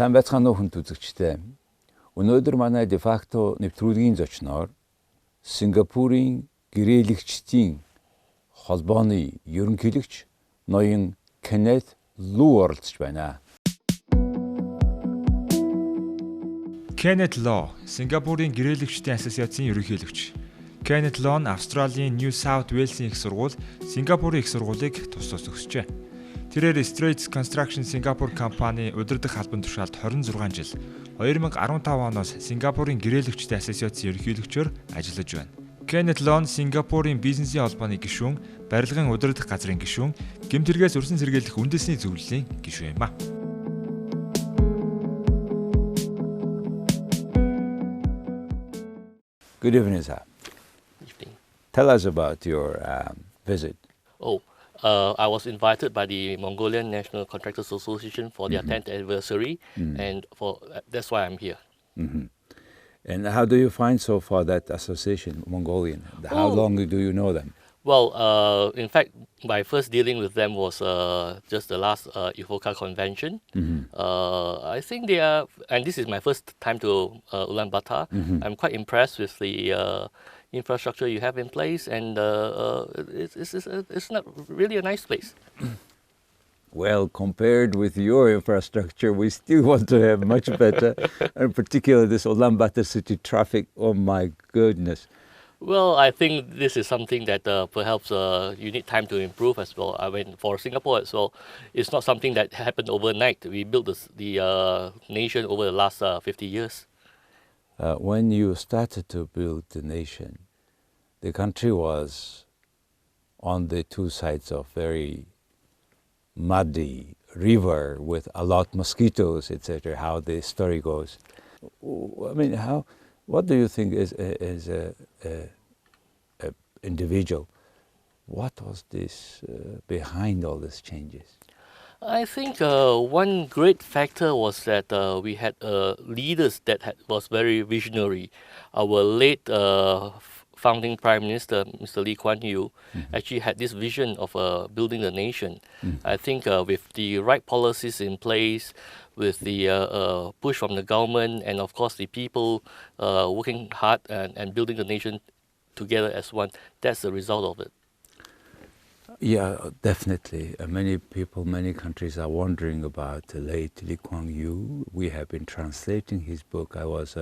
Сайн байцгаана уу хүн үзэгчтэй. Өнөөдөр манай дефакто нэвтрүүлгийн зочноор Сингапурын Гэрээлэгчдийн холбооны ерөнхийлөгч ноён Кеннeth Лу оролцож байна. Кеннет Лу, Сингапурын Гэрээлэгчдийн Ассоциацийн ерөнхийлөгч. Кеннет Лу нь Австралийн Нью Саут Уэльсийн их сургууль, Сингапурын их сургуулийг тус төгсжээ. Тэрээр Straits Construction Сингапур компани удирдах албан тушаалд 26 жил, 2015 оноос Сингапурын Гэрээлэгчдийн Ассоциацийн ерөнхийлөгчөөр ажиллаж байна. Кеннет Лу Сингапурын бизнесийн холбооны гишүүн, барилгын удирдах газрын гишүүн, гэмтэргээс өрсөн сэргийлэх үндэсний зөвлөлийн гишүүн юм а. Good evening, sir. Evening. Tell us about your visit. I was invited by the Mongolian National Contractors Association for their 10th anniversary, and that's why I'm here. Mm-hmm. And how do you find so far that association, Mongolian? How long do you know them? Well, in fact, my first dealing with them was just the last IFOCA convention. I think they are, and this is my first time to Ulaanbaatar. I'm quite impressed with the infrastructure you have in place, and it's not really a nice place. Well, compared with your infrastructure, we still want to have much better, and particularly this Ulaanbaatar city traffic. Oh my goodness. Well, I think this is something that perhaps you need time to improve as well. I mean, for Singapore as well, it's not something that happened overnight. We built the nation over the last 50 years. When you started to build the nation, the country was on the two sides of very muddy river with a lot of mosquitoes, etc. How the story goes. I mean, what do you think as a individual? What was this behind all these changes? I think one great factor was that we had leaders that was very visionary. Our late founding Prime Minister, Mr. Lee Kuan Yew, actually had this vision of building the nation. I think with the right policies in place, with the push from the government, and of course the people working hard and building the nation together as one, that's the result of it. Yeah, definitely. Many people, many countries are wondering about the late Lee Kuan Yew. We have been translating his book. I was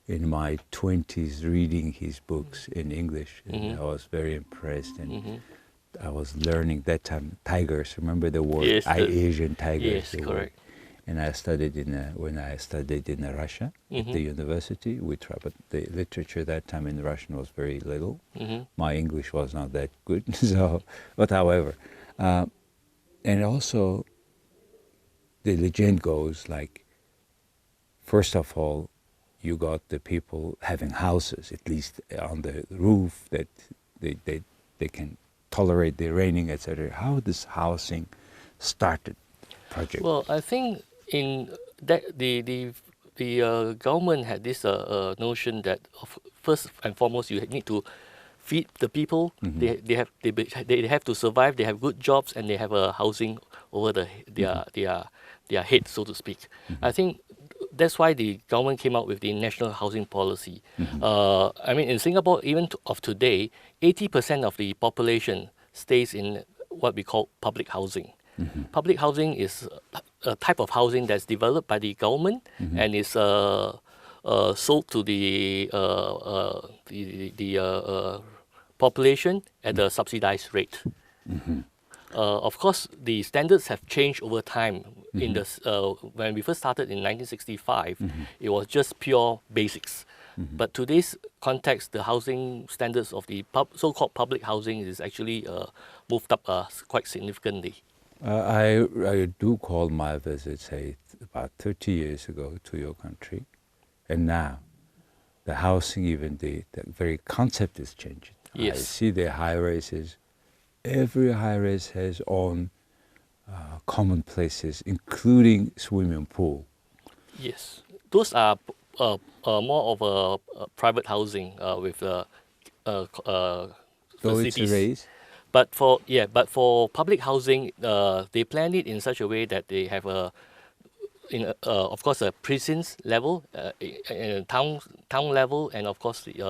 in my 20s reading his books in English, and I was very impressed. And I was learning that time tigers. Remember the word? Yes, Asian tigers. Yes, correct. And I studied when I studied in Russia at the university. But the literature that time in Russian was very little. My English was not that good. But however, and also the legend goes like, first of all, you got the people having houses, at least on the roof, that they can tolerate the raining, etc. How this housing started project? Well, I think in that the government had this notion that first and foremost you need to feed the people. They have to survive. They have good jobs and they have a housing over their head, so to speak. I think that's why the government came out with the national housing policy. I mean, in Singapore, even of today, 80% of the population stays in what we call public housing. Public housing is a type of housing that's developed by the government and is sold to the population at a subsidized rate. Of course, the standards have changed over time. In when we first started in 1965, it was just pure basics. But today's context, the housing standards of the so-called public housing is actually moved up quite significantly. I do call my visit, say, about 30 years ago to your country, and now the housing, even the very concept is changing. Yes. I see the high-rises. Every high-rise has own common places, including swimming pool. Yes, those are more of a private housing with facilities. But for public housing, they plan it in such a way that they have of course, a precincts level, town level, and of course the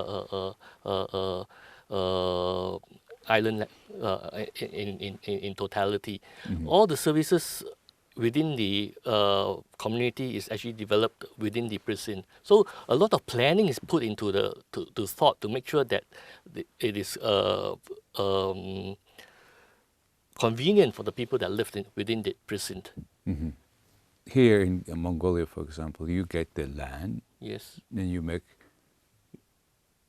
island in totality. All the services within the community is actually developed within the precinct. So a lot of planning is put into the to thought to make sure that it is convenient for the people that live within the precinct. Here in Mongolia, for example, you get the land. Yes. Then you make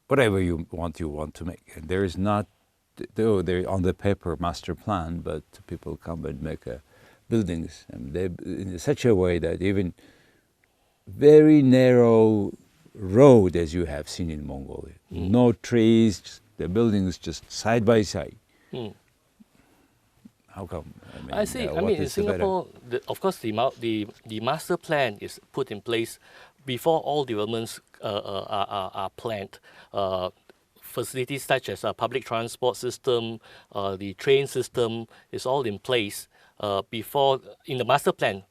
whatever you want to make. And there is not, they're on the paper master plan, but people come and make buildings, and they in such a way that even very narrow road, as you have seen in Mongolia, no trees, the buildings just side by side. How come? I see. I mean, in Singapore, of course, the master plan is put in place before all developments are planned. Facilities such as a public transport system, the train system is all in place before in the master plan,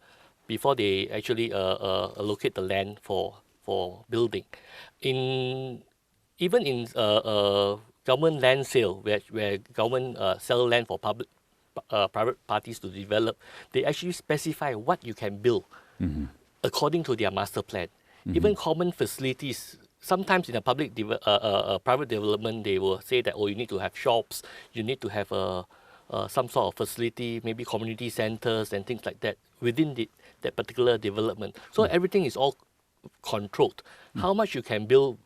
before they actually allocate the land for building. Even in government land sale, where government sell land for private parties to develop, they actually specify what you can build according to their master plan. Even common facilities, sometimes in a private development, they will say that, oh, you need to have shops, you need to have some sort of facility, maybe community centers and things like that within that particular development. So everything is all controlled. How much you can build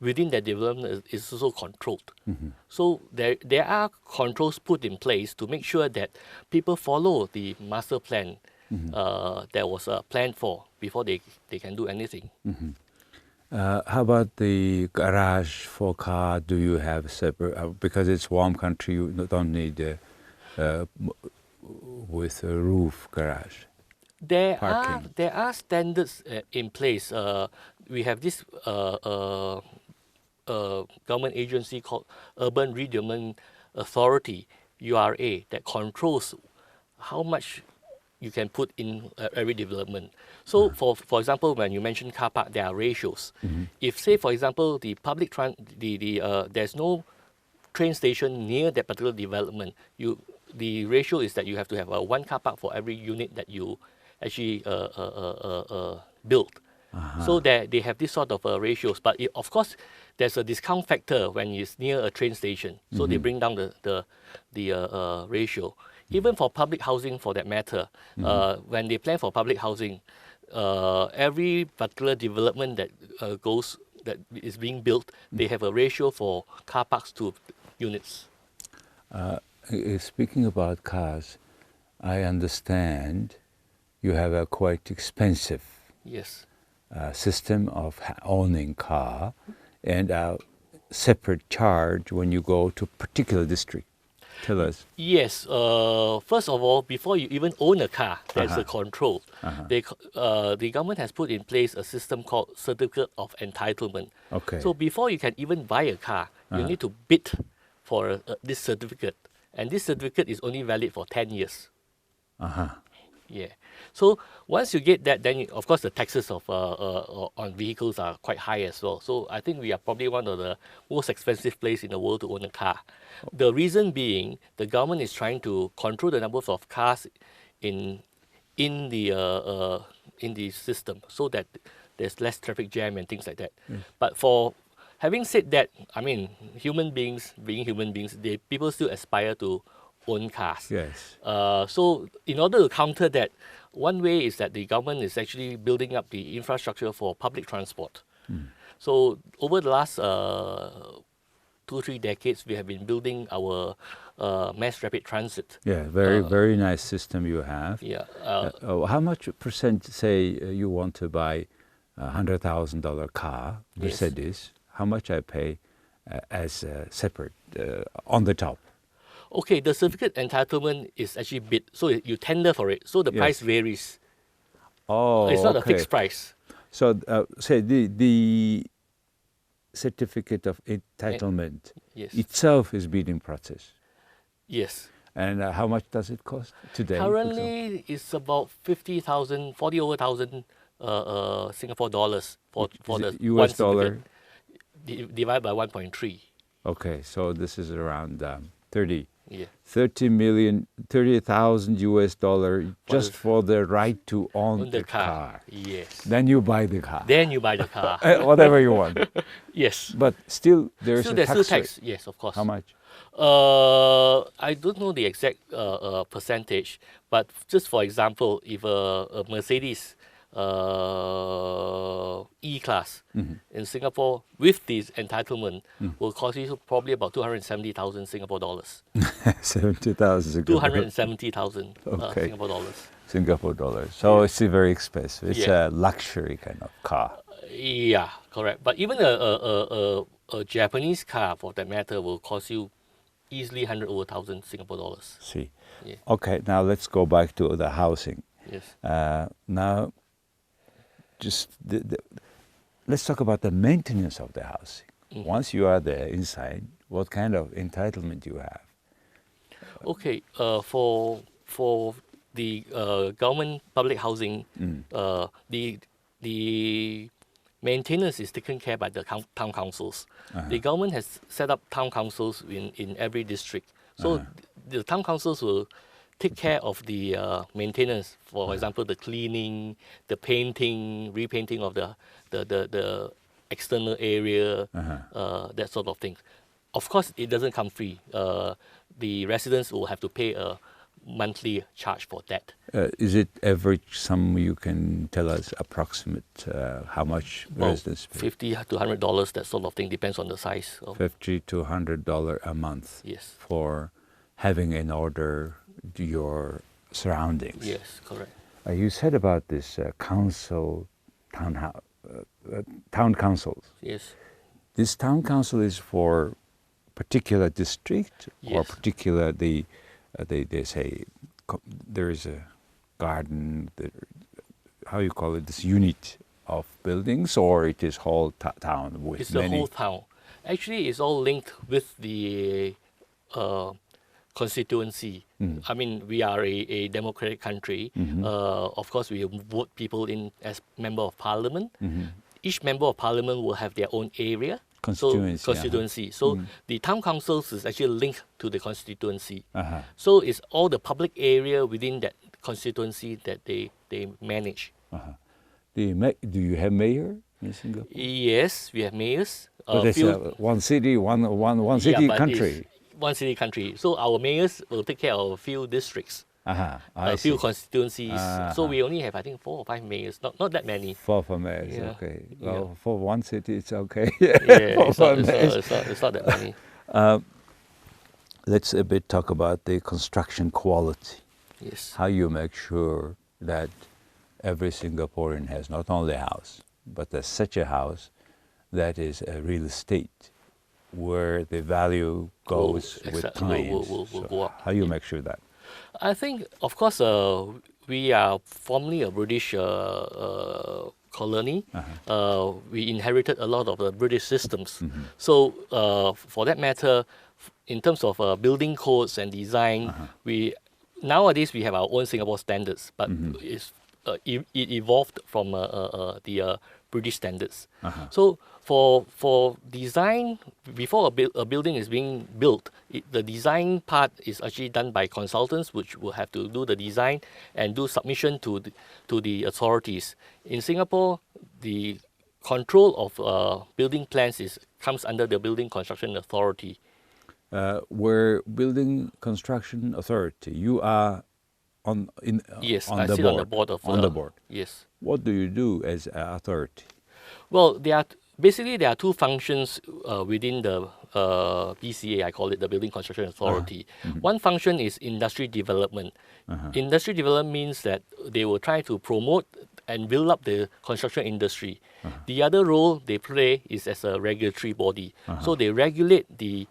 within that development is also controlled. So there are controls put in place to make sure that people follow the master plan that was planned for before they can do anything. How about the garage for car? Do you have separate? Because it's warm country, you don't need with a roof garage. There are standards in place. We have this government agency called Urban Redevelopment Authority (URA) that controls how much you can put in every development. So, for example, when you mention car park, there are ratios. If, say, for example, the public there's no train station near that particular development, the ratio is that you have to have one car park for every unit that you actually build. So they have this sort of ratios, but of course there's a discount factor when it's near a train station. So they bring down the ratio. Even for public housing, for that matter, when they plan for public housing, every particular development that is being built, they have a ratio for car parks to units. Speaking about cars, I understand you have a quite expensive system of owning car and a separate charge when you go to particular district. Tell us. Yes. First of all, before you even own a car, there's a control. The government has put in place a system called Certificate of Entitlement. Okay. So before you can even buy a car, you need to bid for this certificate. And this certificate is only valid for 10 years. Yeah. So once you get that, then of course the taxes on vehicles are quite high as well. So I think we are probably one of the most expensive places in the world to own a car. The reason being, the government is trying to control the numbers of cars in the system so that there's less traffic jam and things like that. But having said that, I mean, human beings, people still aspire to own cars. Yes. So in order to counter that, one way is that the government is actually building up the infrastructure for public transport. So over the last 2-3 decades, we have been building our mass rapid transit. Yeah, very nice system you have. Yeah. How much percent, say you want to buy a $100,000 car, Mercedes, how much I pay as separate on the top? Okay, the certificate entitlement is actually bid, so you tender for it, so the price varies. Oh, it's not a fixed price. So, say the certificate of entitlement itself is bidding process. Yes. And how much does it cost today? Currently, it's about 40 over thousand Singapore dollars for the US dollar? Divided by 1.3. Okay, so this is around 30 Yeah. 30,000 US dollar just for the right to own the car. Yes. Then you buy the car. Then you buy the car. Whatever you want. Yes. But still there's a There's tax still rate. tax. Yes, of course. How much? I don't know the exact percentage, but just for example, if a Mercedes E-Class in Singapore with this entitlement will cost you probably about 270,000 Singapore dollars. 70,000. 270,000 Okay. Singapore dollars. Singapore dollars. So it's very expensive. It's a luxury kind of car. Yeah, correct. But even a Japanese car, for that matter, will cost you easily 100,000 Singapore dollars. See. Yeah. Okay, now let's go back to the housing. Yes. Now, just let's talk about the maintenance of the housing. Once you are there inside, what kind of entitlement you have? Okay. For the government public housing, the maintenance is taken care by the town councils. The government has set up town councils in every district. So the town councils will take care of the maintenance. For example, the cleaning, the painting, repainting of the external area, that sort of thing. Of course, it doesn't come free. The residents will have to pay a monthly charge for that. Is it average sum you can tell us approximate how much residents pay? $50 to $100, that sort of thing, depends on the size. $50 to $100 a month. Yes. For having in order your surroundings. Yes, correct. You said about this town councils. Yes. This town council is for particular district or Yes. particular they say there is a garden, how you call it, this unit of buildings, or it is whole town with It's many? the whole town. Actually, it's all linked with the constituency. I mean, we are a democratic country. Of course, we vote people in as member of parliament. Each member of parliament will have their own area. Constituency. So the town councils is actually linked to the constituency. So it's all the public area within that constituency that they manage. Do you have mayor in Singapore? Yes, we have mayors. But it's one city, one city country. One city country. So our mayors will take care of a few districts, a few constituencies. So we only have, I think, 4 or 5 mayors, not that many. 4 for mayors, okay. Well, for one city, it's okay. Yeah, it's not that many. Let's a bit talk about the construction quality. Yes. How you make sure that every Singaporean has not only a house, but there's such a house that is a real estate where the value goes with time. Will go up. How you make sure that? I think, of course, we are formerly a British colony. We inherited a lot of the British systems. So for that matter, in terms of building codes and design, nowadays we have our own Singapore standards, but it evolved from the British standards. So for design, before a building is being built, the design part is actually done by consultants, which will have to do the design and do submission to the authorities. In Singapore, the control of building plans comes under the Building Construction Authority. Where Building Construction Authority, you are on the board. On the board. Yes. What do you do as an authority? Well, there are 2 functions within the BCA. I call it the Building Construction Authority. One function is industry development. Industry development means that they will try to promote and build up the construction industry. The other role they play is as a regulatory body. So they regulate the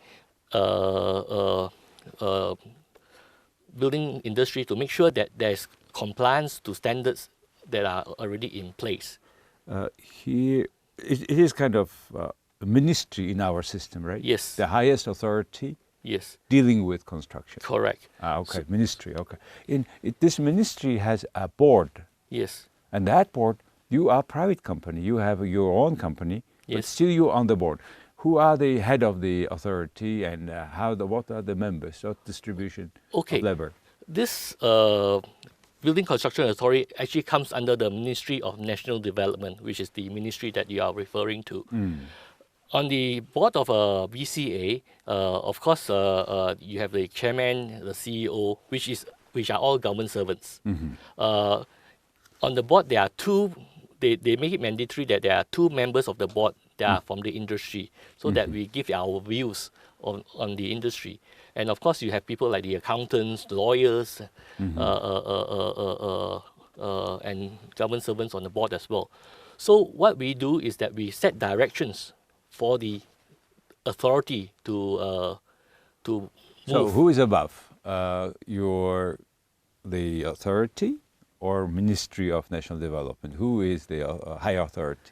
building industry to make sure that there's compliance to standards that are already in place. Here, it is kind of a ministry in our system, right? Yes. The highest authority Yes. dealing with construction. Correct. Okay, ministry. Okay. This ministry has a board, Yes. and that board, you are a private company. You have your own company, but Yes. still you're on the board. Who are the head of the authority, and what are the members? What distribution Okay. of labor? This Building Construction Authority actually comes under the Ministry of National Development, which is the ministry that you are referring to. On the board of BCA, of course, you have the chairman, the CEO, which are all government servants. On the board, there are two. They make it mandatory that there are two members of the board that are from the industry, so that we give our views on the industry. And of course, you have people like the accountants, the lawyers, and government servants on the board as well. So what we do is that we set directions for the authority to move. So who is above? The authority or Ministry of National Development? Who is the high authority?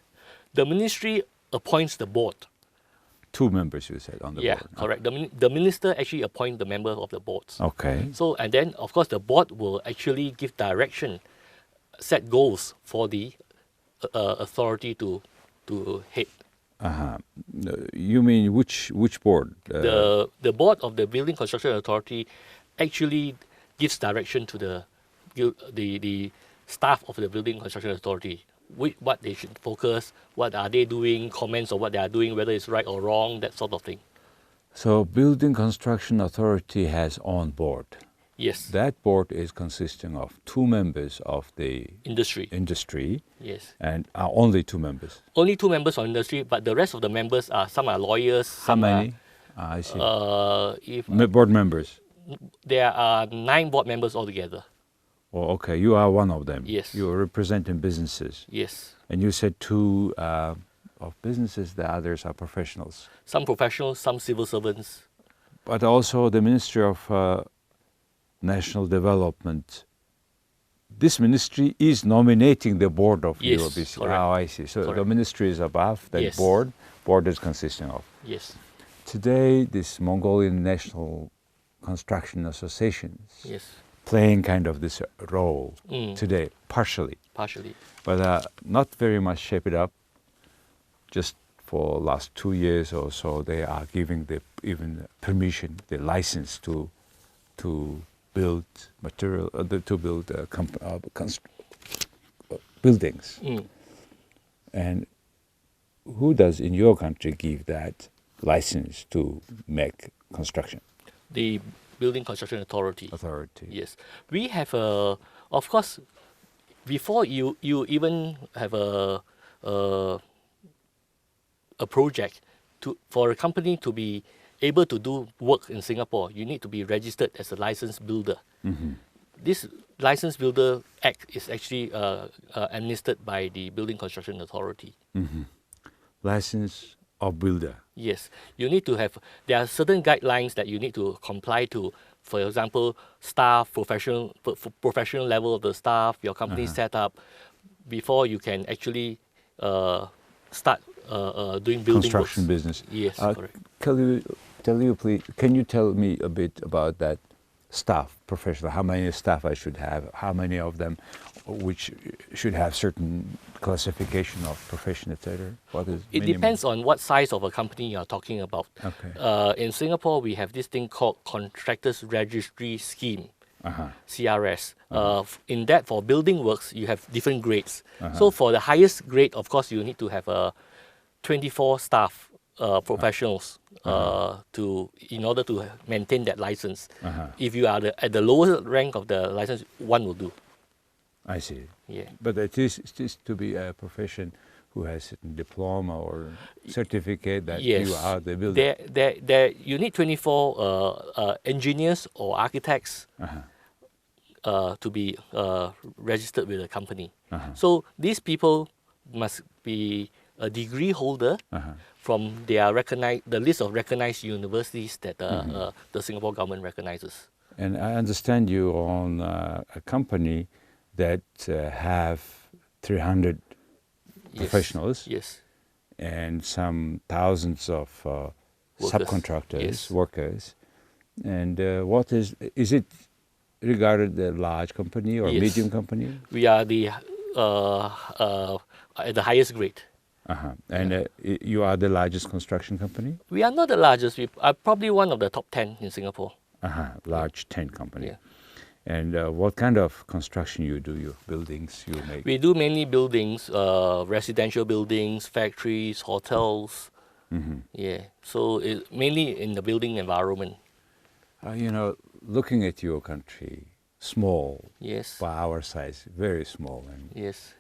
The ministry appoints the board. Two members, you said, on the board. Yeah, correct. The minister actually appoints the members of the boards. Okay. So, and then, of course, the board will actually give direction, set goals for the authority to hit. You mean which board? The board of the Building Construction Authority actually gives direction to the staff of the Building Construction Authority. What they should focus, what are they doing, comments on what they are doing, whether it's right or wrong, that sort of thing. So Building Construction Authority has on board. Yes. That board is consisting of two members of the industry. Yes. And only two members. Only two members of industry, but the rest of the members some are lawyers. How many? I see. Board members. There are 9 board members altogether. Oh, okay. You are one of them. Yes. You are representing businesses. Yes. And you said two of businesses, the others are professionals. Some professionals, some civil servants. But also the Ministry of National Development. This ministry is nominating the board of Yes, UOBC. correct. Oh, I see. So Correct. the ministry is above, the Yes. board is consisting of. Yes. Today, this Mongolian National Construction Associations Yes. playing kind of this role Mm. today, partially. Partially. But not very much shaped up. Just for last 2 years or so, they are giving even permission, the license to build material, to build buildings. Mm. And who does in your country give that license to make construction? The Building Construction Authority. Yes. We have of course, before you even have a project, for a company to be able to do work in Singapore, you need to be registered as a licensed builder. Mm-hmm. This Licensed Builder Act is actually administered by the Building Construction Authority. Mm-hmm. License of builder. Yes, you need to have. There are certain guidelines that you need to comply to. For example, staff, professional level of the staff, your company setup, before you can actually start doing building Construction works. business. Yes, correct. Can you tell me a bit about that staff, professional? How many staff I should have? How many of them, which should have certain classification of profession, etc.? What is It minimum? depends on what size of a company you are talking about. Okay. In Singapore, we have this thing called Contractors Registry Scheme, CRS. In that, for building works, you have different grades. So for the highest grade, of course, you need to have 24 staff professionals in order to maintain that license. If you are at the lower rank of the license, one will do. I see. Yeah. But it is to be a profession who has certain diploma or certificate that Yes. you are the builder. You need 24 engineers or architects to be registered with the company. So these people must be a degree holder from the list of recognized universities that the Singapore government recognizes. And I understand you own a company that have 300 professionals. Yes. And some thousands of subcontractors, Yes. workers. And what is it regarded a large company or Yes. medium company? We are the at the highest grade. And you are the largest construction company? We are not the largest. We are probably one of the top 10 in Singapore. Large 10 company. Yeah. And what kind of construction you do, your buildings you make? We do mainly buildings, residential buildings, factories, hotels. Yeah, so mainly in the building environment. Looking at your country, small, Yes. by our size, very small. And Yes.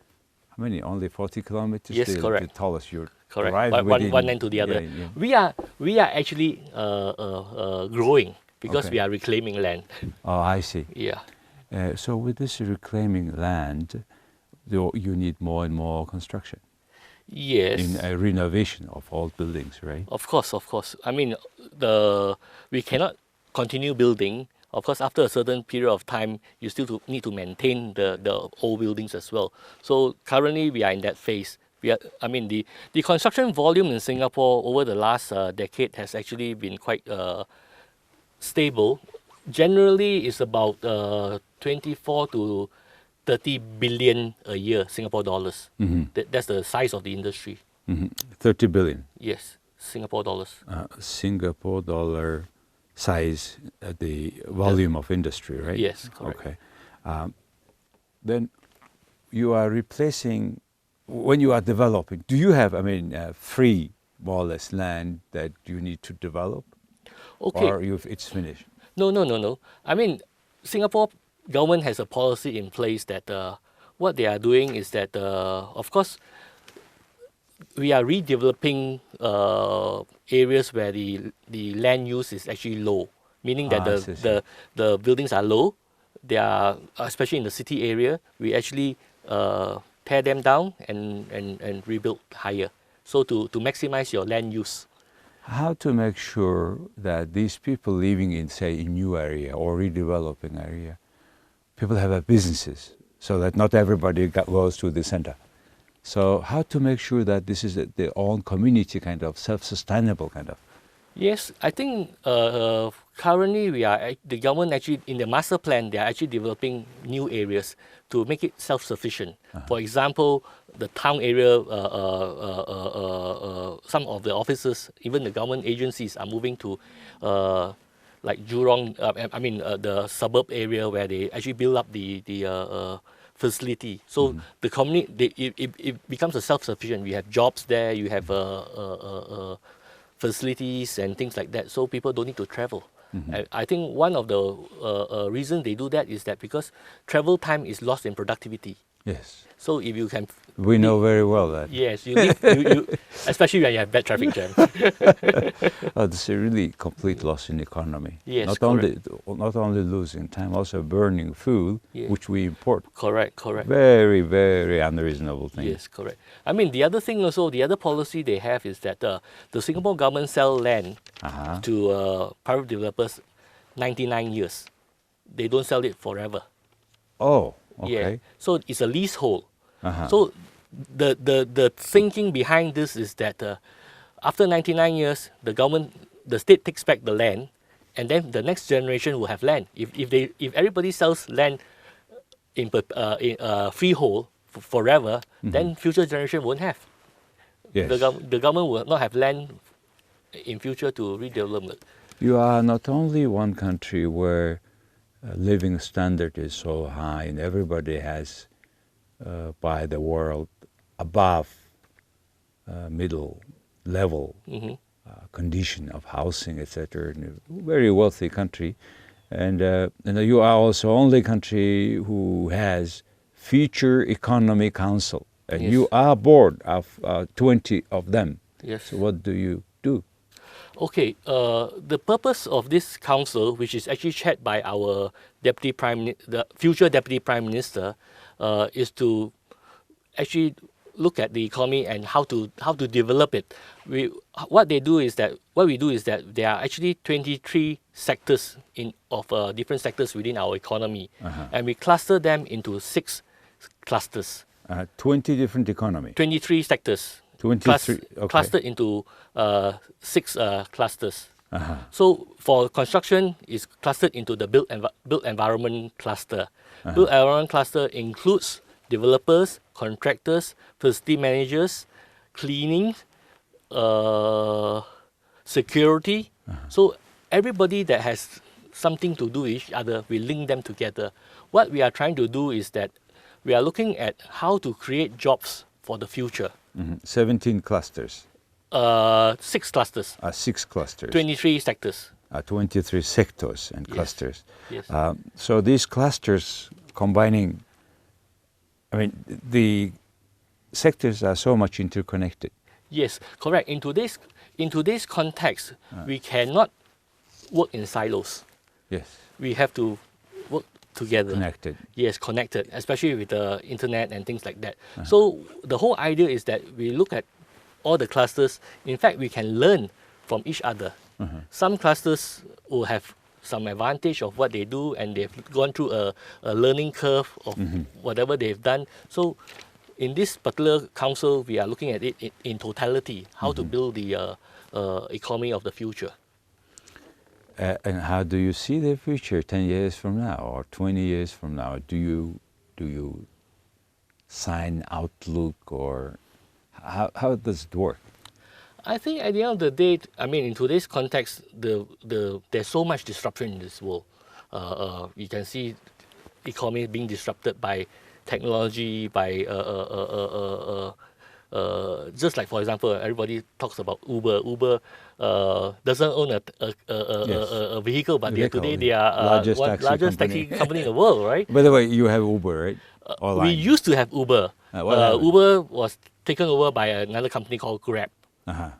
how many? Only 40 kilometers? Yes, correct. The tallest you Correct. drive One within- end to the other. Yeah. We are actually growing because Okay. we are reclaiming land. Oh, I see. Yeah. So with this reclaiming land, you need more and more construction Yes. in a renovation of old buildings, right? Of course. I mean, we cannot continue building. Of course, after a certain period of time, you still need to maintain the old buildings as well. So currently, we are in that phase. The construction volume in Singapore over the last decade has actually been quite stable. Generally, it's about 24 to 30 billion a year, Singapore dollars. That's the size of the industry. 30 billion. Yes, Singapore dollars. Singapore dollar size, the volume of industry, right? Yes, correct. Okay. Then you are replacing, when you are developing, do you have, free, more or less, land that you need to develop? Okay. Or it's finished? No. I mean, Singapore government has a policy in place that what they are doing is that, of course, we are redeveloping areas where the land use is actually low, meaning that the buildings are low. They are, especially in the city area, we actually tear them down and rebuild higher. So to maximize your land use. How to make sure that these people living in, say, a new area or redeveloping area, people have businesses, so that not everybody goes to the center. So how to make sure that this is their own community, kind of self-sustainable kind of? Yes, I think currently the government actually, in the master plan, they are actually developing new areas to make it self-sufficient. For example, the town area, some of the offices, even the government agencies are moving to like Jurong, the suburb area where they actually build up the facility. So the community, it becomes a self-sufficient. We have jobs there, you have facilities and things like that, so people don't need to travel. I think one of the reasons they do that is that because travel time is lost in productivity. Yes. So if you can... We know very well that. Yes, you especially when you have bad traffic jam. It's a really complete loss in economy. Yes, not only losing time, also burning food, which we import. Correct. Very, very unreasonable thing. Yes, correct. I mean, the other thing also, the other policy they have is that the Singapore government sell land to private developers 99 years. They don't sell it forever. Oh, okay. Yeah. So it's a leasehold. So the thinking behind this is that after 99 years, the state takes back the land, and then the next generation will have land. If everybody sells land in freehold forever, then future generation won't have. Yes. The government will not have land in future to redevelop. You are not only one country where living standard is so high and everybody has by the world above middle level condition of housing, etc. Very wealthy country, and you are also only country who has Future Economy Council, and you are board of 20 of them. Yes. So what do you do? Okay, the purpose of this council, which is actually chaired by our the future deputy prime minister, is to actually look at the economy and how to develop it. What we do is that there are actually 23 sectors of different sectors within our economy, and we cluster them into 6 clusters. 20 different economy. 23 sectors. 23. Okay. Clustered into 6 clusters. So for construction, it's clustered into the built environment cluster. Built environment cluster includes developers, contractors, facility managers, cleaning, security. So everybody that has something to do with each other, we link them together. What we are trying to do is that we are looking at how to create jobs for the future. 17 clusters. 6 clusters. 6 clusters. 23 sectors. 23 sectors and clusters. Yes. So these clusters combining, I mean, the sectors are so much interconnected. Yes, correct. In today's context, we cannot work in silos. Yes. We have to work together. Connected. Yes, connected, especially with the internet and things like that. So the whole idea is that we look at all the clusters. In fact, we can learn from each other. Some clusters will have some advantage of what they do, and they've gone through a learning curve of whatever they've done. So in this particular council, we are looking at it in totality, how to build the economy of the future. And how do you see the future 10 years from now or 20 years from now? Do you sign outlook, or how does it work? I think at the end of the day, I mean, in today's context, there's so much disruption in this world. You can see economy being disrupted by technology, by just like, for example, everybody talks about Uber. Uber doesn't own a vehicle, but today they are largest taxi company in the world, right? By the way, you have Uber, right? We used to have Uber. Uber was taken over by another company called Grab.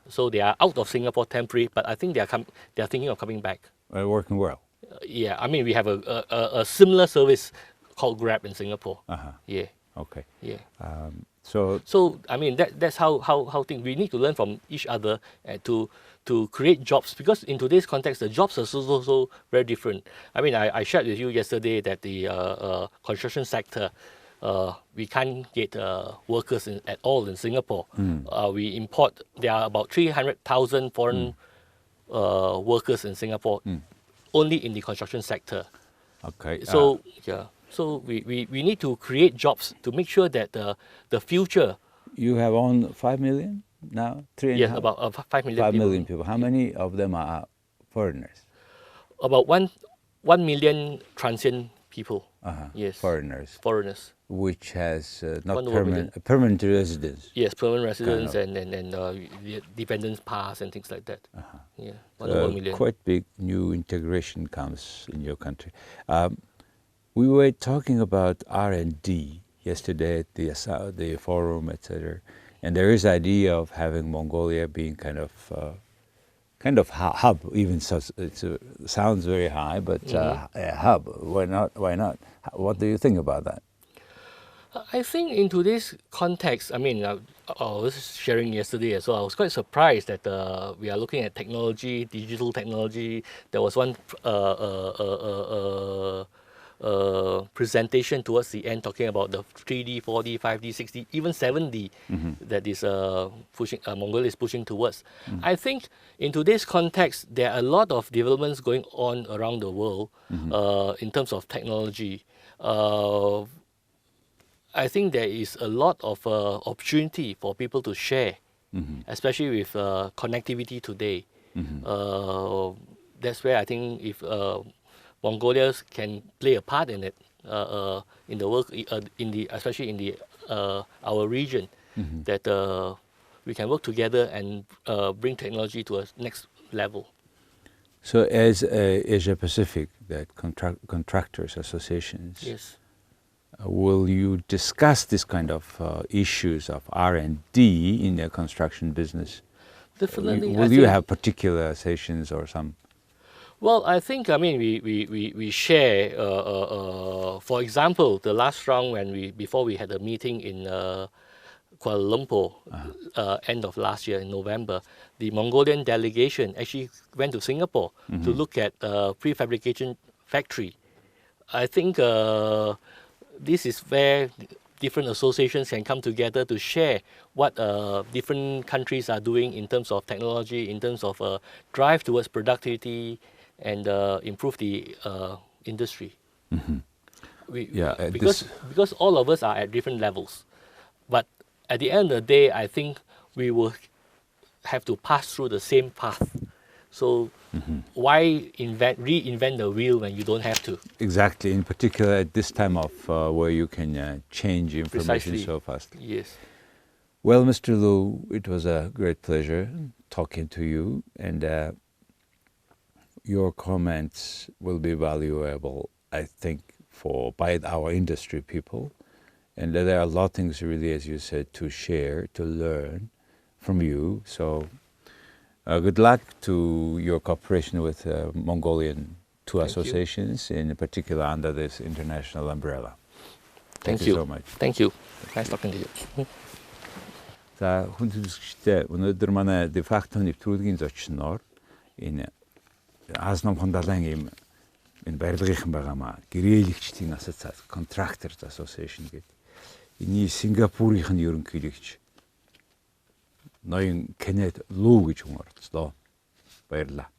So they are out of Singapore temporarily, but I think they are thinking of coming back. Working well. Yeah, I mean, we have a similar service called Grab in Singapore. Yeah. Okay. Yeah. So I mean, that's how things. We need to learn from each other to create jobs, because in today's context, the jobs are so very different. I mean, I shared with you yesterday that the construction sector, we can't get workers at all in Singapore. We import. There are about 300,000 foreign workers in Singapore, only in the construction sector. Okay. So yeah. So we need to create jobs to make sure that the future. You have on 5 million now? 3.5? Yes, about 5 million 5 people. million people. How many of them are foreigners? About 1 million transient people. Yes. Foreigners. Foreigners. Which has not 1 over million. permanent residence. Yes, permanent residents and dependence pass and things like that. Yeah, 1 over million. Quite big new integration comes in your country. We were talking about R&D yesterday at the forum, etc. And there is idea of having Mongolia being kind of hub. Even so, it sounds very high, but a hub. Why not? Why not? What do you think about that? I think in today's context, I mean, I was sharing yesterday as well. I was quite surprised that we are looking at technology, digital technology. There was one presentation towards the end talking about the 3D, 4D, 5D, 6D, even 7D that is Mongolia is pushing towards. I think in today's context, there are a lot of developments going on around the world in terms of technology. I think there is a lot of opportunity for people to share, especially with connectivity today. That's where I think if Mongolia can play a part in it, in the work, especially in the our region, that we can work together and bring technology to a next level. So, as Asia Pacific, that contractors associations, yes, will you discuss this kind of issues of R&D in the construction business? Definitely. Will you have particular sessions or some? Well, I think, I mean, we share, for example, the last round before we had a meeting in Kuala Lumpur, end of last year in November, the Mongolian delegation actually went to Singapore to look at prefabrication factory. I think this is where different associations can come together to share what different countries are doing in terms of technology, in terms of drive towards productivity, and improve the industry. Because all of us are at different levels, but at the end of the day, I think we will have to pass through the same path. So why reinvent the wheel when you don't have to? Exactly, in particular at this time of where you can change information Precisely. so fast. Yes. Well, Mr. Loo, it was a great pleasure talking to you, and your comments will be valuable, I think, by our industry people. And there are a lot of things really, as you said, to share, to learn from you. So good luck to your cooperation with Mongolian two associations, in particular under this international umbrella. Thank you so much. Thank you. Nice talking to you. За хүндэтгэгчтэй өнөөдөр манай de facto нэвтрүүлгийн зочноор энэ Аз номхон далайн ийм энэ барилгын байгаамаа гэрээлэгчдийн ассоциац Contractors Association гэдэг. Эний Сингапурын ерөнхийлөгч ноён Кеннет Лу гэж хүн оролцлоо. Баярлалаа.